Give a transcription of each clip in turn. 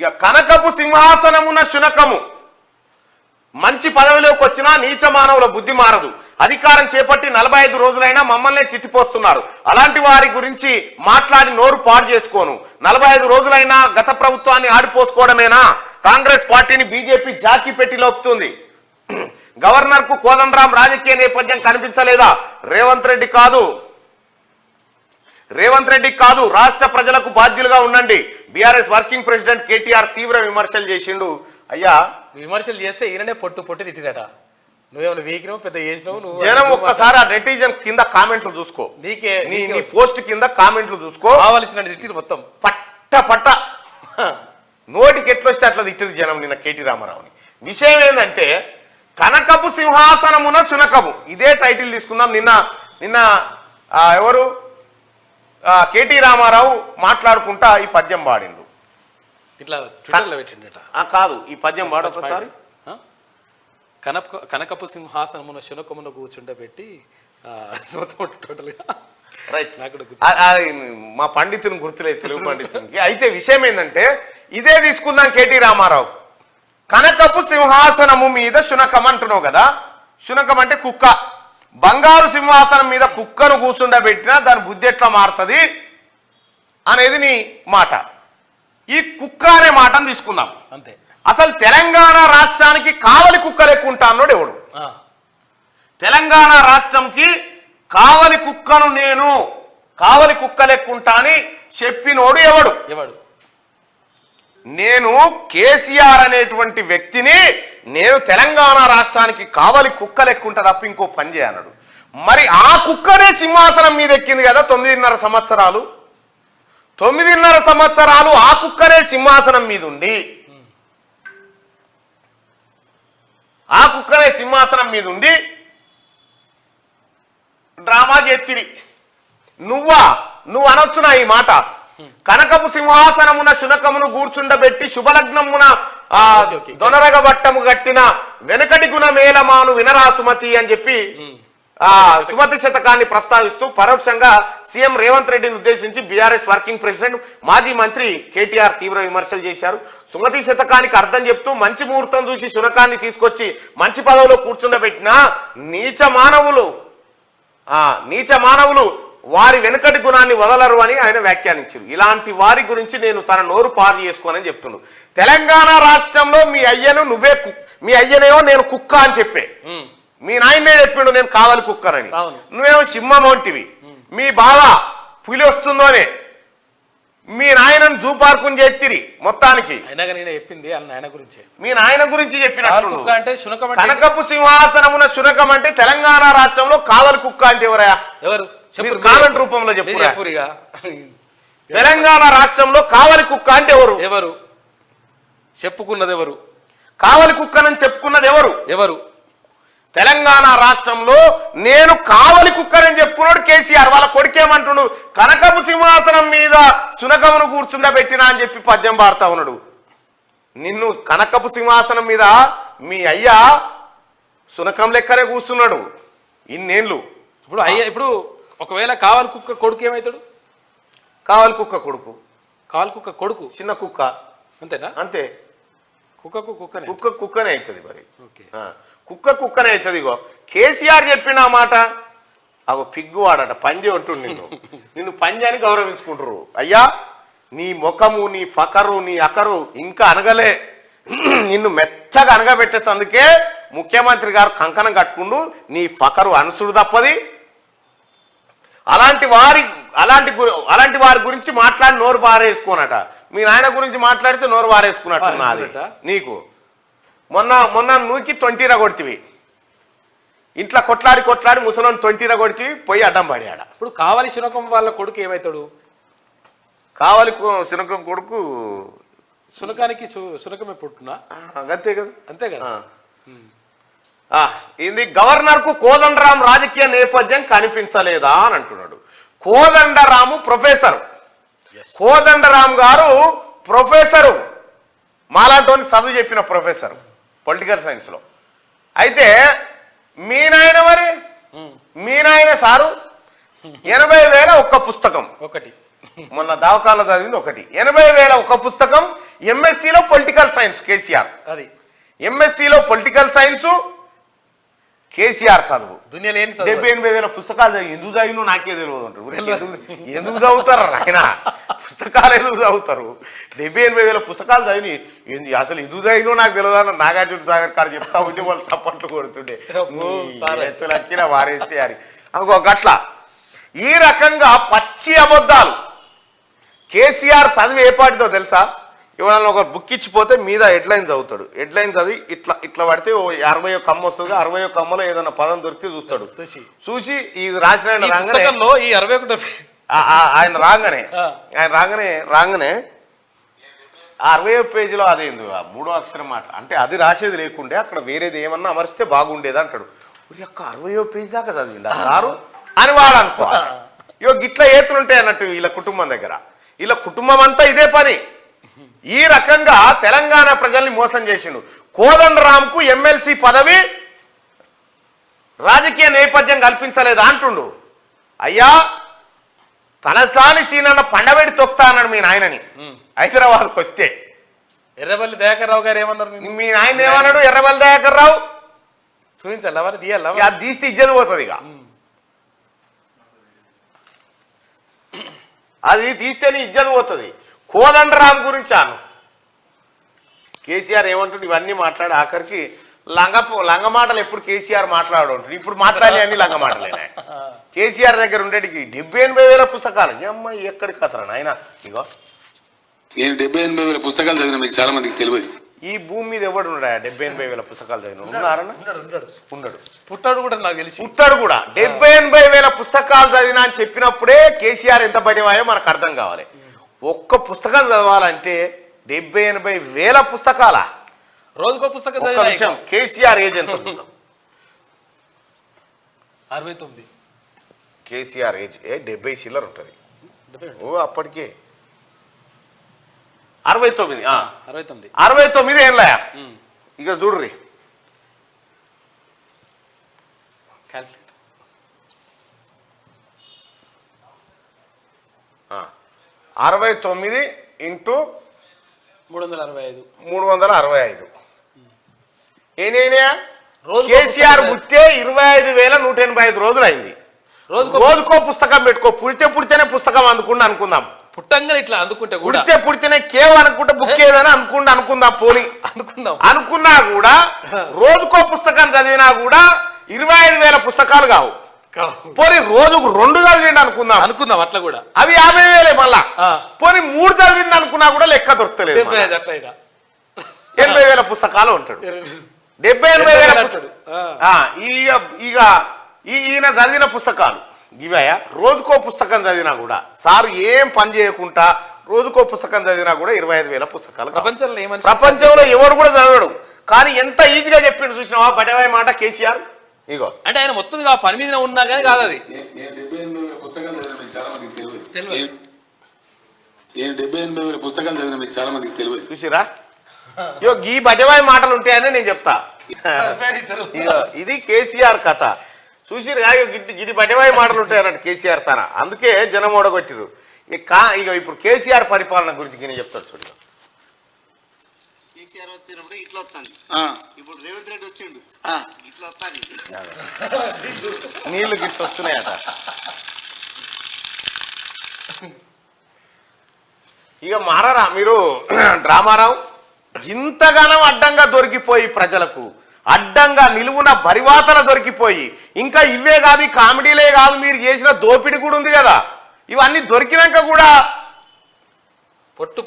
ఇక కనకపు సింహాసనమున శునకము మంచి పదవిలోకి వచ్చినా నీచ మానవుల బుద్ధి మారదు. అధికారం చేపట్టి 45 రోజులైనా మమ్మల్ని తిట్టిపోస్తున్నారు. అలాంటి వారి గురించి మాట్లాడి నోరు పాడు చేసుకోను. 45 రోజులైనా గత ప్రభుత్వాన్ని ఆడిపోసుకోవడమేనా? కాంగ్రెస్ పార్టీని బీజేపీ జాకీ పెట్టి లోపుతుంది. గవర్నర్ కు కోదండరాం రాజకీయ నేపథ్యం కనిపించలేదా? రేవంత్ రెడ్డి కాదు రాష్ట్ర ప్రజలకు బాధ్యులుగా ఉండండి. బీఆర్ఎస్ వర్కింగ్ ప్రెసిడెంట్ కేటీఆర్ తీవ్ర విమర్శలు చేసిండు. అయ్యా విమర్శలు చేస్తే ఈయననే పొట్టు తిట్టిరట. నువ్వేమైనా వీకినవు పెద్ద చేసినావు. నువ్వు జనం ఒక్కసారి ఆ నెటిజన్ కింద కామెంట్లు చూసుకో, నీ పోస్ట్ కింద కామెంట్లు చూసుకో. కావాల్సిన తిట్టిరు మొత్తం పట్ట నోటికి ఎట్లొస్తే అట్లా తిట్టిరు జనం నిన్న కేటీ రామారావుని. విషయం ఏంటంటే కనకపు సింహాసనమున శునకము, ఇదే టైటిల్ తీసుకుందాం. నిన్న ఎవరు కేటీ రామారావు మాట్లాడుకుంటా ఈ పద్యం పాడిండు. ఇట్లా ట్విట్టర్లో పెట్టిండట. కాదు, ఈ పద్యం పాడొకసారి. కనకపు సింహాసనమున శునకమున కూర్చుండబెట్టి టోటల్గా రైట్. మా పండితుని గుర్తులేదు, తెలుగు పండితునికి. అయితే విషయం ఏంటంటే ఇదే తీసుకుందాం. కేటీ రామారావు కనకపు సింహాసనము మీద శునకం అంటున్నావు కదా. శునకం అంటే కుక్క. బంగారు సింహాసనం మీద కుక్కను కూర్చుండబెట్టినా దాని బుద్ధి ఎట్లా మారుతుంది అనేది నీ మాట. ఈ కుక్క అనే మాటను తీసుకుందాం అంతే. అసలు తెలంగాణ రాష్ట్రానికి కావలి కుక్క లెక్కుంటా అన్నాడు ఎవడు? తెలంగాణ రాష్ట్రంకి కావలి కుక్కను నేను కావలి కుక్క లెక్కుంటా అని చెప్పినోడు ఎవడు? నేను కేసీఆర్ అనేటువంటి వ్యక్తిని నేను తెలంగాణ రాష్ట్రానికి కావలి కుక్క లెక్కుంటా తప్ప ఇంకో పని చేయన్నాడు. మరి ఆ కుక్కనే సింహాసనం మీద ఎక్కింది కదా 9.5 సంవత్సరాలు. 9.5 సంవత్సరాలు ఆ కుక్కనే సింహాసనం మీద ఉండి డ్రామా చేతిరి. నువ్వు అనొచ్చునా ఈ మాట? కనకపు సింహాసనమున శునకమును కూర్చుండబెట్టి శుభలగ్నమున దొనరగబట్టము గట్టిన వెనకటి గుణ మేలమాను వినరా సుమతి అని చెప్పి సుమతి శతకాన్ని ప్రస్తావిస్తూ పరోక్షంగా సీఎం రేవంత్ రెడ్డిని ఉద్దేశించి బీఆర్ఎస్ వర్కింగ్ ప్రెసిడెంట్ మాజీ మంత్రి కేటీఆర్ తీవ్ర విమర్శలు చేశారు. సుమతి శతకానికి అర్థం చెప్తూ మంచి ముహూర్తం చూసి శునకాన్ని తీసుకొచ్చి మంచి పదవిలో కూర్చుండబెట్టిన నీచ మానవులు వారి వెనుకటి గుణాన్ని వదలరు అని ఆయన వ్యాఖ్యానించారు. ఇలాంటి వారి గురించి నేను తన నోరు పారు చేసుకోనని చెప్తున్నాను. తెలంగాణ రాష్ట్రంలో మీ అయ్యనేమో నేను కుక్క అని చెప్పే, మీ నాయనే చెప్పిండు నేను కావాలి కుక్కనని. నువ్వేమో సింహం వంటివి. మీ బావ పులి వస్తుందోనే మీ నాయనను జూ పార్కుని చేతిరి మొత్తానికి. మీ నాయన గురించి చెప్పినట్టు. కనకపు సింహాసనమున శునకం అంటే తెలంగాణ రాష్ట్రంలో కావలి కుక్క అంటే ఎవరయా? కామెంట్ రూపంలో చెప్పు. తెలంగాణ రాష్ట్రంలో కావలి కుక్క అంటే ఎవరు చెప్పుకున్నది? కావలి కుక్కనని చెప్పుకున్నది ఎవరు? తెలంగాణ రాష్ట్రంలో నేను కావలి కుక్కరని చెప్పుకున్నాడు కేసీఆర్. వాళ్ళ కొడుకేమంటున్నాడు? కనకపు సింహాసనం మీద శునకమును కూర్చుండబెట్టినా అని చెప్పి పద్యం పాడుతా ఉన్నాడు. నిన్ను కనకపు సింహాసనం మీద మీ అయ్యా శునకం లెక్కనే కూర్చున్నాడు ఇన్నేళ్ళు. ఇప్పుడు ఒకవేళ కావలి కుక్క కొడుకు ఏమవుతాడు? కావలి కుక్క కొడుకు చిన్న కుక్క అంతేనా? అంతే. కుక్కనే అవుతుంది. మరి కుక్కనే అవుతుంది. ఇగో కేసీఆర్ చెప్పిన మాట. అగో పిగ్గు వాడట పంజి అంటుండు. నిన్ను పంజి అని గౌరవించుకుంటారు. అయ్యా నీ ముఖము, నీ ఫకరు, నీ అకరు ఇంకా అనగలే. నిన్ను మెచ్చగా అనగబెట్టేందుకే ముఖ్యమంత్రి గారు కంకణం కట్టుకుండు. నీ ఫకరు అనుసుడు తప్పది. అలాంటి వారి గురించి మాట్లాడి నోరు బారేసుకోనట. మీ నాయన గురించి మాట్లాడితే నోరు బారేసుకున్నట్టు నాది. నీకు మొన్న నూకి 20 కొడితివి. ఇంట్లో కొట్లాడి ముసలోని 20 కొడితివి, పోయి అడ్డం పడాడ. ఇప్పుడు కావలి శునకం వాళ్ళ కొడుకు ఏమవుతాడు? కావలి శునకం కొడుకు శునకానికి శునకమే పుట్టునా? అంతే కదా. అంతే కదా. ఇది గవర్నర్ కు కోదండరాం రాజకీయ నేపథ్యం కనిపించలేదా అని అంటున్నాడు. కోదండరాము ప్రొఫెసర్. కోదండరాం గారు ప్రొఫెసరు, మాలాంటి చదువు చెప్పిన ప్రొఫెసర్ పొలిటికల్ సైన్స్ లో. అయితే మీ నాయన సారు 80,000 ఒక్క పుస్తకం. ఒకటి మొన్న దావకాల్లో చదివింది ఒకటి. 80,000 ఒక్క పుస్తకం. ఎంఎస్సిలో పొలిటికల్ సైన్స్ కేసీఆర్, అది ఎంఎస్సిలో పొలిటికల్ సైన్స్ కేసీఆర్ చదువు. దునియాలో ఏం 70,000 పుస్తకాలు చదివి ఎందుకు చదివినో నాకే తెలియదు అంటారు. ఎందుకు చదువుతారు ఆయన పుస్తకాలు ఎందుకు చదువుతారు? 70,000 పుస్తకాలు చదివి ఏంది అసలు ఎందుకు చదివినో నాకు తెలియదు అన్న నాగార్జున సాగర్ కాడ చెప్తా ఉంటే వాళ్ళు చప్పట్లు కొడుతుండే ఎత్తులక్కిన వారేస్తే అని అనుకో గట్ల. ఈ రకంగా పచ్చి అబద్ధాలు. కేసీఆర్ చదివి ఏ పాటితో తెలుసా? ఎవరైనా ఒక బుక్ ఇచ్చిపోతే మీద హెడ్లైన్ చదువుతాడు, హెడ్లైన్ చదివి ఇట్లా ఇట్లా పడితే 60 కమ్మ వస్తుంది, 60 కమ్మలో ఏదైనా పదం దొరికితే చూస్తాడు, చూసి ఇది రాసిన ఆయన రాగానే ఆయన రాగానే ఆ 60వ పేజీలో అదేంది 3వ అక్షరం మాట అంటే అది రాసేది లేకుండే అక్కడ వేరేది ఏమన్నా అమరిస్తే బాగుండేది అంటాడు. యొక్క 60వ పేజీ దాకా చదివిందా సారు అని వాడు అనుకోవాలి. ఇగో గిట్ల ఏతులుంటాయి అన్నట్టు వీళ్ళ కుటుంబం దగ్గర. వీళ్ళ కుటుంబం అంతా ఇదే పని. ఈ రకంగా తెలంగాణ ప్రజల్ని మోసం చేసిండు. కోదండరాంకు ఎమ్మెల్సీ పదవి రాజకీయ నేపథ్యం కల్పించలేదు అంటుండు. అయ్యా తలసాని సీనన్న పండబెడి తొక్తా అన్నాడు మీ నాయనని హైదరాబాద్కి వస్తే. ఎర్రబల్లి దయాకర్ రావు గారు ఏమన్నారు? మీ నాయన ఏమన్నాడు? ఎర్రబల్లి దయాకర్ రావు చూపించాలి మరి తీయాలి, అది తీస్తే ఇజ్జత పోతుంది. ఇక అది తీస్తేనే ఇజ్జత పోతుంది. కోదండరాం గురించి అను కేసీఆర్ ఏమంటుంది? ఇవన్నీ మాట్లాడి ఆఖరికి లంగ మాటలు ఎప్పుడు కేసీఆర్ మాట్లాడు ఉంటుంది. ఇప్పుడు మాట్లాడే అన్ని లంగ మాటలేనా? కేసీఆర్ దగ్గర ఉండేటికి 70,000 పుస్తకాలు అమ్మ ఎక్కడికి కథరా నాయన. ఇగో నేను 70,000 పుస్తకాలు చదివిన మీకు చాలా మందికి తెలియదు. ఈ భూమి మీద ఎవడు ఉన్నాడా 70,000 పుస్తకాలు చదివిన? ఉన్నారన్నా? ఉండడు. పుట్టాడు కూడా నాకు తెలిసి పుట్టాడు కూడా. 70,000 పుస్తకాలు చదివినా అని చెప్పినప్పుడే కేసీఆర్ ఎంత పడివాయో మనకు అర్థం కావాలి. ఒక్క పుస్తకం చదవాలంటే 70,000 పుస్తకాలా? రోజుకో పుస్తకం. ఒక్క విషయం, కేసీఆర్ ఏజ్ ఎంత? 69. కేసీఆర్ ఏజ్ 70 చిల్లర ఉంటుంది. ఓ అప్పటికే 69. 69 ఏళ్ళ. ఇక చూడ్రి 69 ఇంటూ 365 ఏనైనా కేసీఆర్ పుట్టే 25,185 రోజులు అయింది. రోజుకో పుస్తకం పెట్టుకో. పుడితేనే పుస్తకం అనుకుందాం. పుట్టంగా ఇట్లా అందుకుంటే పుడితేనే కేవ్ అనుకుంటే బుక్ ఏదని అనుకుందాం పోనీ అనుకున్నా కూడా రోజుకో పుస్తకం చదివినా కూడా 25,000 పుస్తకాలు కావు. పోనీ రోజుకు 2 చదివిండి అనుకుందాం అట్లా కూడా అవి 50,000 మళ్ళా. పోనీ 3 చదివింది అనుకున్నా కూడా లెక్క దొరకలేదు. 80,000 పుస్తకాలు ఉంటాడు. 70,000 ఇక ఈయన చదివిన పుస్తకాలు ఇవయా. రోజుకో పుస్తకం చదివినా కూడా సార్ ఏం పని చేయకుండా రోజుకో పుస్తకం చదివినా కూడా 25,000 పుస్తకాలు. ప్రపంచంలో ఎవడు కూడా చదవడు. కానీ ఎంత ఈజీగా చెప్పిండు చూసినావా బటవాయి మాట కేసీఆర్. ఇగో అంటే ఆయన మొత్తం ఆ పని మీద ఉన్నా కానీ కాదు అది. నేను 70,000 పుస్తకాలు చదివిన మీకు చాలా మందికి తెలియదు. నేను 70,000 పుస్తకాలు చదివిన మీకు చాలా మందికి తెలియదు. చూసిరా ఇగో ఈ బటవాయి మాటలు ఉంటాయని నేను చెప్తా. ఇది కేసీఆర్ కథ. చూసిరుగా గిడి బటవాయి మాటలు ఉంటాయి అన్నట్టు కేసీఆర్ తన. అందుకే జనం ఓడగొట్టిరు. ఇక ఇప్పుడు కేసీఆర్ పరిపాలన గురించి నేను చెప్తాను చూడు. కేసీఆర్ వచ్చినప్పుడు ఇట్లా వస్తుంది, ఇప్పుడు రేవంత్ రెడ్డి వచ్చిండు ఇట్లా వస్తుంది. నీళ్లు గిట్ల వస్తున్నాయట. ఇక మారరా మీరు డ్రామారావు. ఇంతగానం అడ్డంగా దొరికిపోయి ప్రజలకు అడ్డంగా నిలువున బరివాతల దొరికిపోయి ఇంకా ఇవే కాదు కామెడీలే కాదు మీరు చేసిన దోపిడి కూడా ఉంది కదా. ఇవన్నీ దొరికినాక కూడా పొట్టు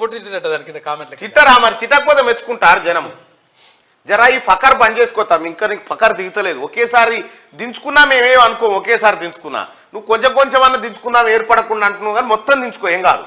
తిట్టరా? మరి తిట్టకపోతే మెచ్చుకుంటారు జనం. జరా ఈ ఫకర్ బంద్ చేసుకోతాం. ఇంకా నీకు ఫకర్ దిగుతలేదు. ఒకేసారి దించుకున్నా మేమేం అనుకోం. ఒకేసారి దించుకున్నా నువ్వు కొంచెం అన్న దించుకున్నావు ఏర్పడకుండా అంటున్నావు కానీ మొత్తం దించుకో ఏం కాదు.